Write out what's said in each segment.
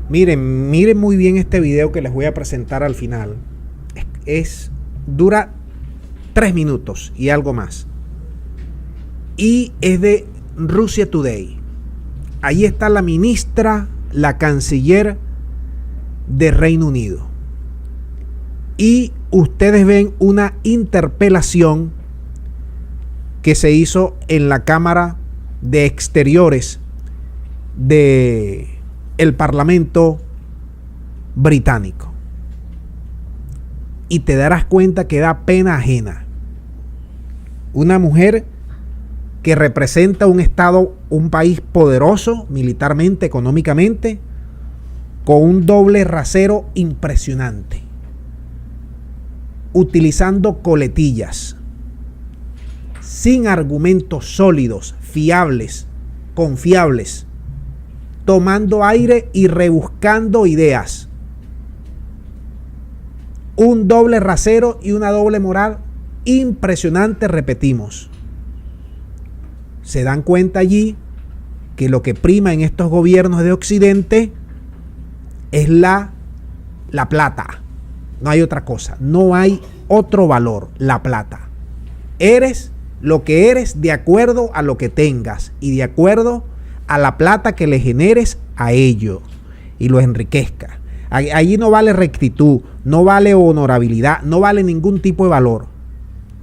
Miren muy bien este video que les voy a presentar al final. Dura 3 minutos y algo más. Y es de Russia Today. Ahí está la ministra, la canciller de Reino Unido. Y ustedes ven una interpelación que se hizo en la Cámara de Exteriores de el Parlamento británico. Y te darás cuenta que da pena ajena. Una mujer que representa un estado, un país poderoso militarmente, económicamente, con un doble rasero impresionante, utilizando coletillas, sin argumentos sólidos, fiables, confiables, tomando aire y rebuscando ideas. Un doble rasero y una doble moral impresionante, repetimos. Se dan cuenta allí que lo que prima en estos gobiernos de Occidente es la plata. No hay otra cosa, no hay otro valor, la plata. Eres lo que eres de acuerdo a lo que tengas y de acuerdo a la plata que le generes a ello y lo enriquezca. Allí no vale rectitud, no vale honorabilidad, no vale ningún tipo de valor.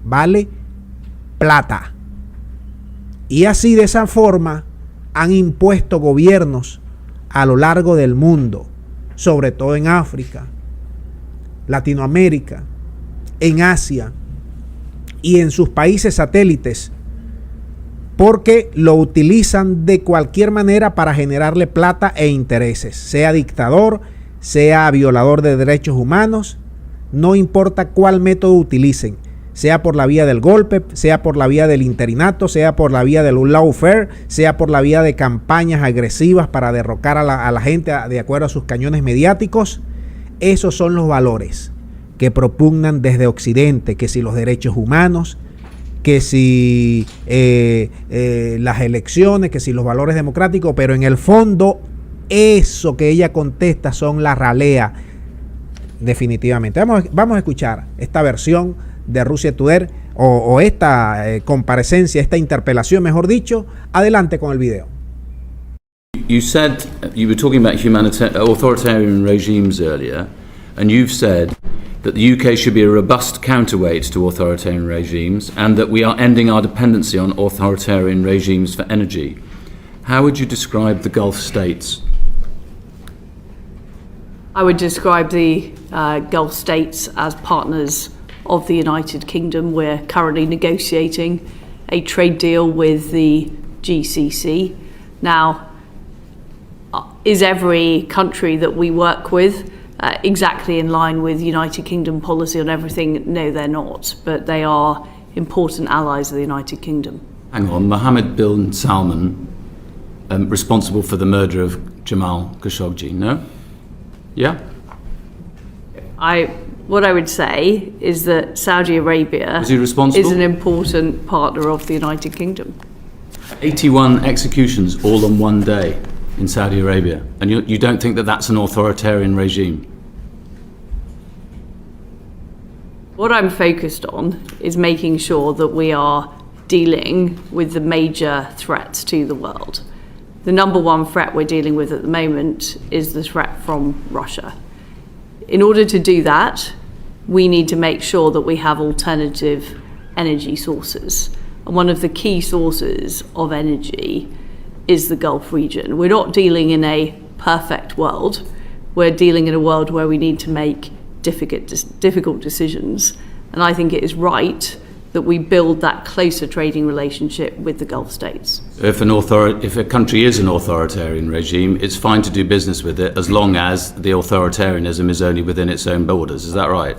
Vale plata. Y así, de esa forma, han impuesto gobiernos a lo largo del mundo, sobre todo en África, Latinoamérica, en Asia y en sus países satélites, porque lo utilizan de cualquier manera para generarle plata e intereses, sea dictador, sea violador de derechos humanos, no importa cuál método utilicen, sea por la vía del golpe, sea por la vía del interinato, sea por la vía del lawfare, sea por la vía de campañas agresivas para derrocar a la gente de acuerdo a sus cañones mediáticos. Esos son los valores que propugnan desde Occidente, que si los derechos humanos, que si las elecciones, que si los valores democráticos, pero en el fondo eso que ella contesta son la ralea, definitivamente. Vamos a escuchar esta versión de Russia Today o esta comparecencia, esta interpelación, mejor dicho. Adelante con el video. You said, you were talking about authoritarian regimes earlier, and you've said that the UK should be a robust counterweight to authoritarian regimes and that we are ending our dependency on authoritarian regimes for energy. How would you describe the Gulf states? I would describe the Gulf states as partners of the United Kingdom. We're currently negotiating a trade deal with the GCC. Now, is every country that we work with exactly in line with United Kingdom policy on everything? No, they're not, but they are important allies of the United Kingdom. Hang on, Mohammed bin Salman, responsible for the murder of Jamal Khashoggi, no? Yeah? What I would say is that Saudi Arabia is an important partner of the United Kingdom. 81 executions all on one day in Saudi Arabia, and you don't think that that's an authoritarian regime? What I'm focused on is making sure that we are dealing with the major threats to the world. The number one threat we're dealing with at the moment is the threat from Russia. In order to do that, we need to make sure that we have alternative energy sources. And one of the key sources of energy is the Gulf region. We're not dealing in a perfect world. We're dealing in a world where we need to make difficult decisions. And I think it is right that we build that closer trading relationship with the Gulf states. If a country is an authoritarian regime, it's fine to do business with it as long as the authoritarianism is only within its own borders. Is that right?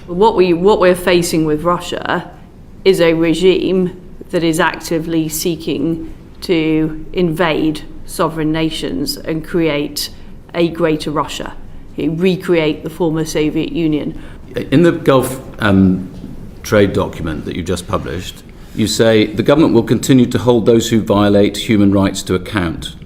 What we're facing with Russia is a regime that is actively seeking to invade sovereign nations and create a greater Russia, recreate the former Soviet Union. In the Gulf trade document that you just published, you say the government will continue to hold those who violate human rights to account.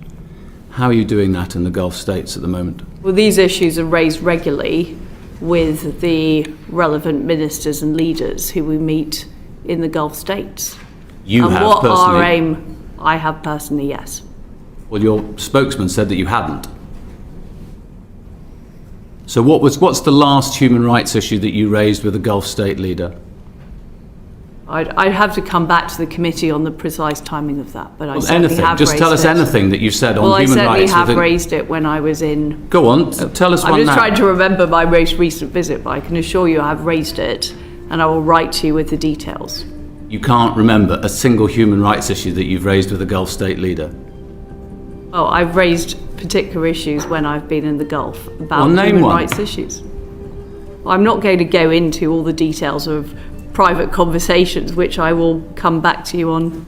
How are you doing that in the Gulf states at the moment? Well, these issues are raised regularly with the relevant ministers and leaders who we meet in the Gulf states. You and have what personally? our aim, I have personally, yes. Well, your spokesman said that you hadn't. So what's the last human rights issue that you raised with a Gulf state leader? I'd have to come back to the committee on the precise timing of that, but I Well, certainly anything. have Just raised tell us it. anything that you've said on Well, I human certainly rights. have within- raised it when I was in... Go on, tell us I'm one just now. trying to remember my most recent visit, but I can assure you I have raised it, and I will write to you with the details. You can't remember a single human rights issue that you've raised with a Gulf state leader? Well, I've raised particular issues when I've been in the Gulf about Well, name human one. rights issues. Well, I'm not going to go into all the details of private conversations, which I will come back to you on